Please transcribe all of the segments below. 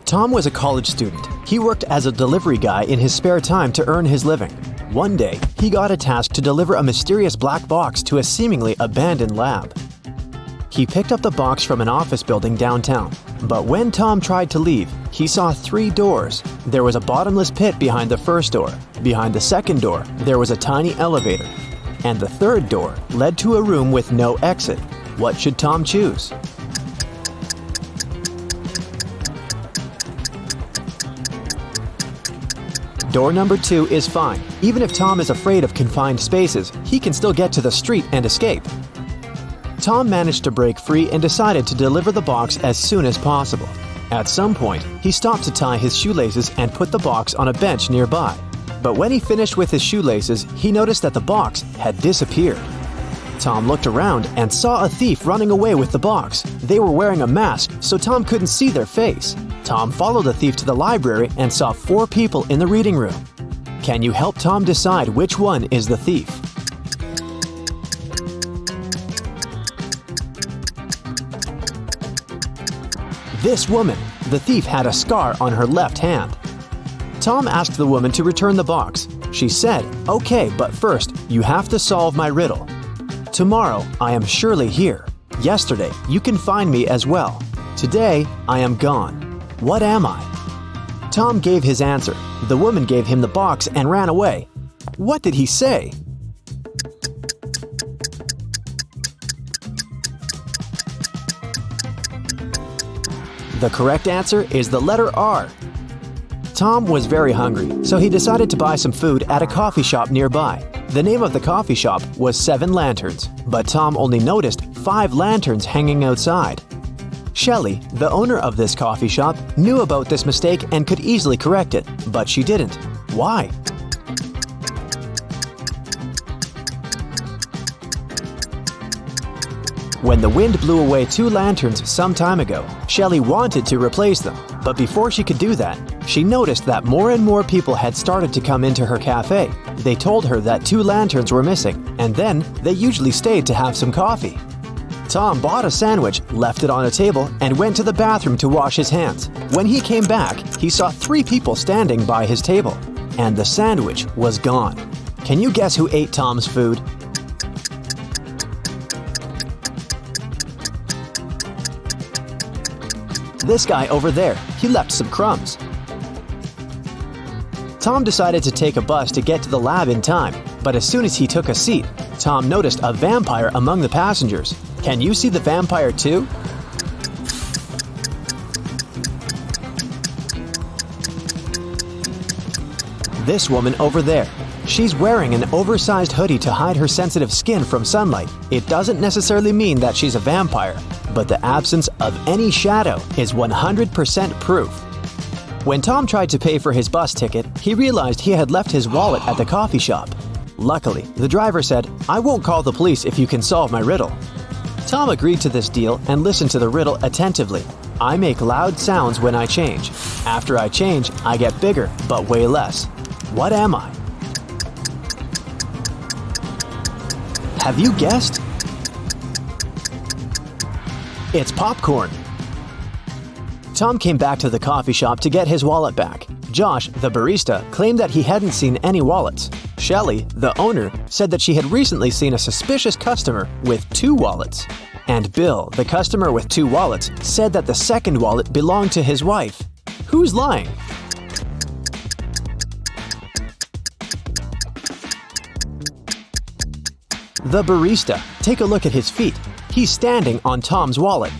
Tom was a college student. He worked as a delivery guy in his spare time to earn his living. One day, he got a task to deliver a mysterious black box to a seemingly abandoned lab. He picked up the box from an office building downtown. But when Tom tried to leave, he saw 3 doors. There was a bottomless pit behind the first door. Behind the second door, there was a tiny elevator. And the third door led to a room with no exit. What should Tom choose? Door number 2 is fine. Even if Tom is afraid of confined spaces, he can still get to the street and escape. Tom managed to break free and decided to deliver the box as soon as possible. At some point, he stopped to tie his shoelaces and put the box on a bench nearby. But when he finished with his shoelaces, he noticed that the box had disappeared. Tom looked around and saw a thief running away with the box. They were wearing a mask, so Tom couldn't see their face. Tom followed the thief to the library and saw 4 people in the reading room. Can you help Tom decide which one is the thief? This woman, the thief, had a scar on her left hand. Tom asked the woman to return the box. She said, "Okay, but first, you have to solve my riddle. Tomorrow, I am surely here. Yesterday, you can find me as well. Today, I am gone. What am I?" Tom gave his answer. The woman gave him the box and ran away. What did he say? The correct answer is the letter R. Tom was very hungry, so he decided to buy some food at a coffee shop nearby. The name of the coffee shop was 7 Lanterns, but Tom only noticed 5 lanterns hanging outside. Shelley, the owner of this coffee shop, knew about this mistake and could easily correct it, but she didn't. Why? When the wind blew away 2 lanterns some time ago, Shelley wanted to replace them. But before she could do that, she noticed that more and more people had started to come into her cafe. They told her that 2 lanterns were missing, and then they usually stayed to have some coffee. Tom bought a sandwich, left it on a table, and went to the bathroom to wash his hands. When he came back, he saw 3 people standing by his table, and the sandwich was gone. Can you guess who ate Tom's food? This guy over there. He left some crumbs. Tom decided to take a bus to get to the lab in time, but as soon as he took a seat, Tom noticed a vampire among the passengers. Can you see the vampire too? This woman over there. She's wearing an oversized hoodie to hide her sensitive skin from sunlight. It doesn't necessarily mean that she's a vampire, but the absence of any shadow is 100% proof. When Tom tried to pay for his bus ticket, he realized he had left his wallet at the coffee shop. Luckily, the driver said, "I won't call the police if you can solve my riddle." Tom agreed to this deal and listened to the riddle attentively. I make loud sounds when I change. After I change, I get bigger, but way less. What am I? Have you guessed? It's popcorn. Tom came back to the coffee shop to get his wallet back. Josh, the barista, claimed that he hadn't seen any wallets. Shelley, the owner, said that she had recently seen a suspicious customer with 2 wallets. And Bill, the customer with 2 wallets, said that the second wallet belonged to his wife. Who's lying? The barista. Take a look at his feet. He's standing on Tom's wallet.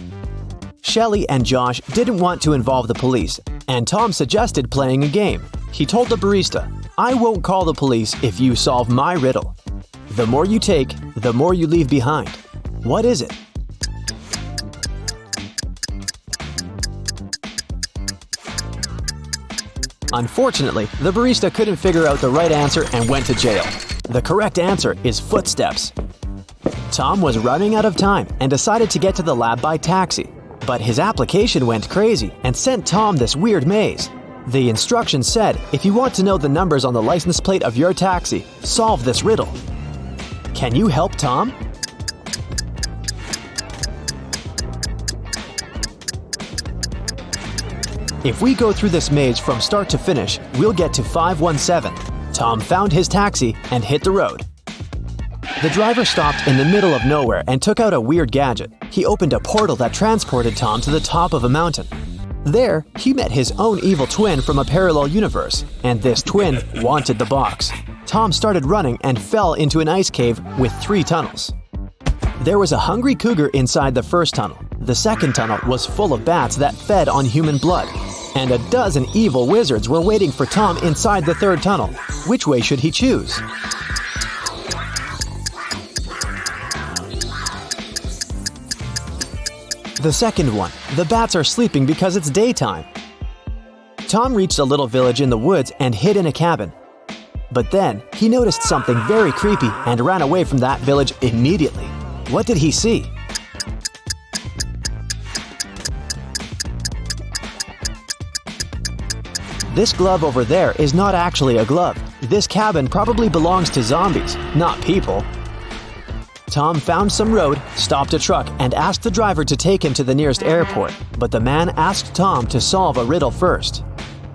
Shelley and Josh didn't want to involve the police, and Tom suggested playing a game. He told the barista, "I won't call the police if you solve my riddle. The more you take, the more you leave behind. What is it?" Unfortunately, the barista couldn't figure out the right answer and went to jail. The correct answer is footsteps. Tom was running out of time and decided to get to the lab by taxi. But his application went crazy and sent Tom this weird maze. The instructions said, if you want to know the numbers on the license plate of your taxi, solve this riddle. Can you help Tom? If we go through this maze from start to finish, we'll get to 517. Tom found his taxi and hit the road. The driver stopped in the middle of nowhere and took out a weird gadget. He opened a portal that transported Tom to the top of a mountain. There, he met his own evil twin from a parallel universe, and this twin wanted the box. Tom started running and fell into an ice cave with 3 tunnels. There was a hungry cougar inside the first tunnel. The second tunnel was full of bats that fed on human blood. And a dozen evil wizards were waiting for Tom inside the third tunnel. Which way should he choose? The second one. The bats are sleeping because it's daytime. Tom reached a little village in the woods and hid in a cabin. But then, he noticed something very creepy and ran away from that village immediately. What did he see? This glove over there is not actually a glove. This cabin probably belongs to zombies, not people. Tom found some road, stopped a truck, and asked the driver to take him to the nearest airport. But the man asked Tom to solve a riddle first.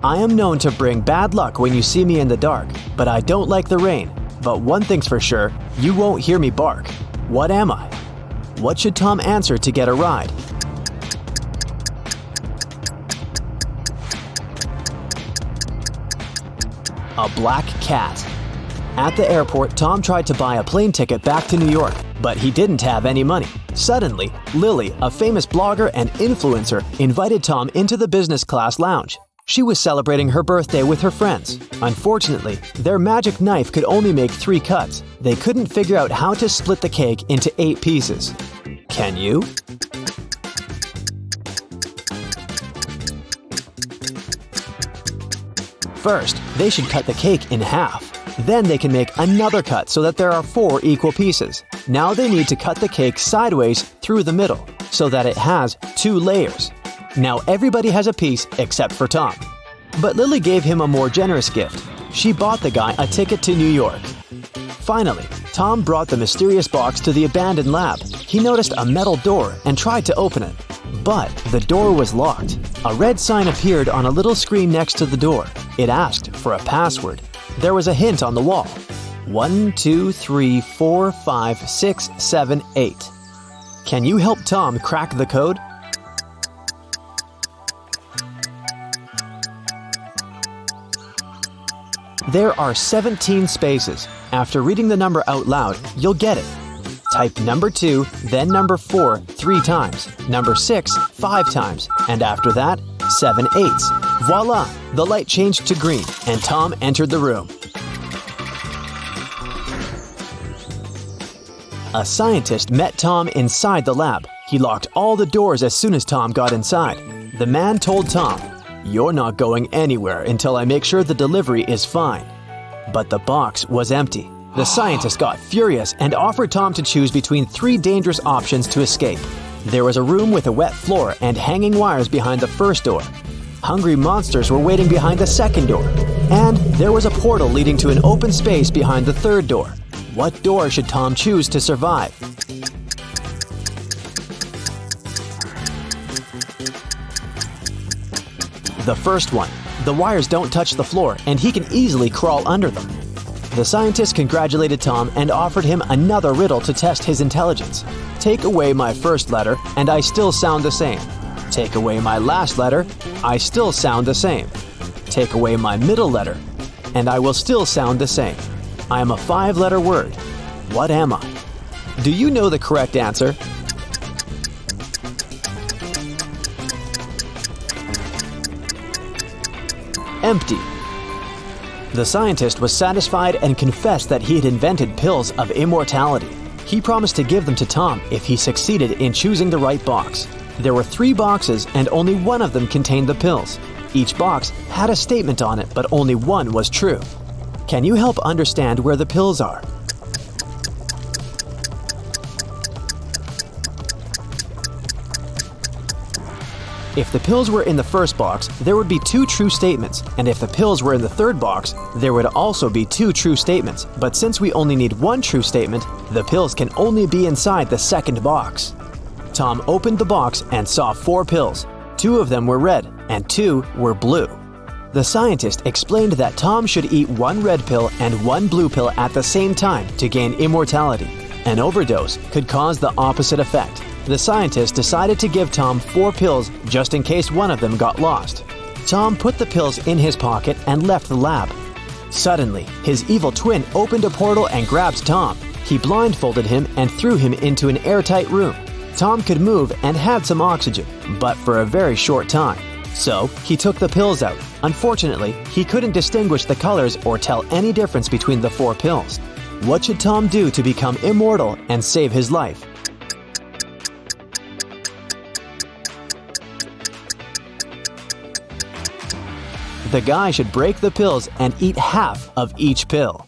I am known to bring bad luck when you see me in the dark, but I don't like the rain. But one thing's for sure, you won't hear me bark. What am I? What should Tom answer to get a ride? A black cat. At the airport, Tom tried to buy a plane ticket back to New York, but he didn't have any money. Suddenly, Lily, a famous blogger and influencer, invited Tom into the business class lounge. She was celebrating her birthday with her friends. Unfortunately, their magic knife could only make 3 cuts. They couldn't figure out how to split the cake into 8 pieces. Can you? First, they should cut the cake in half. Then they can make another cut so that there are 4 equal pieces. Now they need to cut the cake sideways through the middle so that it has 2 layers. Now everybody has a piece except for Tom. But Lily gave him a more generous gift. She bought the guy a ticket to New York. Finally, Tom brought the mysterious box to the abandoned lab. He noticed a metal door and tried to open it. But the door was locked. A red sign appeared on a little screen next to the door. It asked for a password. There was a hint on the wall. 1, 2, 3, 4, 5, 6, 7, 8. Can you help Tom crack the code? There are 17 spaces. After reading the number out loud, you'll get it. Type number 2, then number 4 3 times, number 6 5 times, and after that, 7 eighths. Voila! The light changed to green, and Tom entered the room. A scientist met Tom inside the lab. He locked all the doors as soon as Tom got inside. The man told Tom, "You're not going anywhere until I make sure the delivery is fine." But the box was empty. The scientist got furious and offered Tom to choose between 3 dangerous options to escape. There was a room with a wet floor and hanging wires behind the first door. Hungry monsters were waiting behind the second door. And there was a portal leading to an open space behind the third door. What door should Tom choose to survive? The first one. The wires don't touch the floor, and he can easily crawl under them. The scientist congratulated Tom and offered him another riddle to test his intelligence. Take away my first letter, and I still sound the same. Take away my last letter, I still sound the same. Take away my middle letter, and I will still sound the same. I am a 5-letter word. What am I? Do you know the correct answer? Empty. The scientist was satisfied and confessed that he had invented pills of immortality. He promised to give them to Tom if he succeeded in choosing the right box. There were 3 boxes and only one of them contained the pills. Each box had a statement on it, but only one was true. Can you help understand where the pills are? If the pills were in the first box, there would be 2 true statements, and if the pills were in the third box, there would also be 2 true statements. But since we only need 1 true statement, the pills can only be inside the second box. Tom opened the box and saw 4 pills. 2 of them were red, and 2 were blue. The scientist explained that Tom should eat 1 red pill and 1 blue pill at the same time to gain immortality. An overdose could cause the opposite effect. The scientist decided to give Tom 4 pills just in case one of them got lost. Tom put the pills in his pocket and left the lab. Suddenly, his evil twin opened a portal and grabbed Tom. He blindfolded him and threw him into an airtight room. Tom could move and had some oxygen, but for a very short time. So, he took the pills out. Unfortunately, he couldn't distinguish the colors or tell any difference between the 4 pills. What should Tom do to become immortal and save his life? The guy should break the pills and eat half of each pill.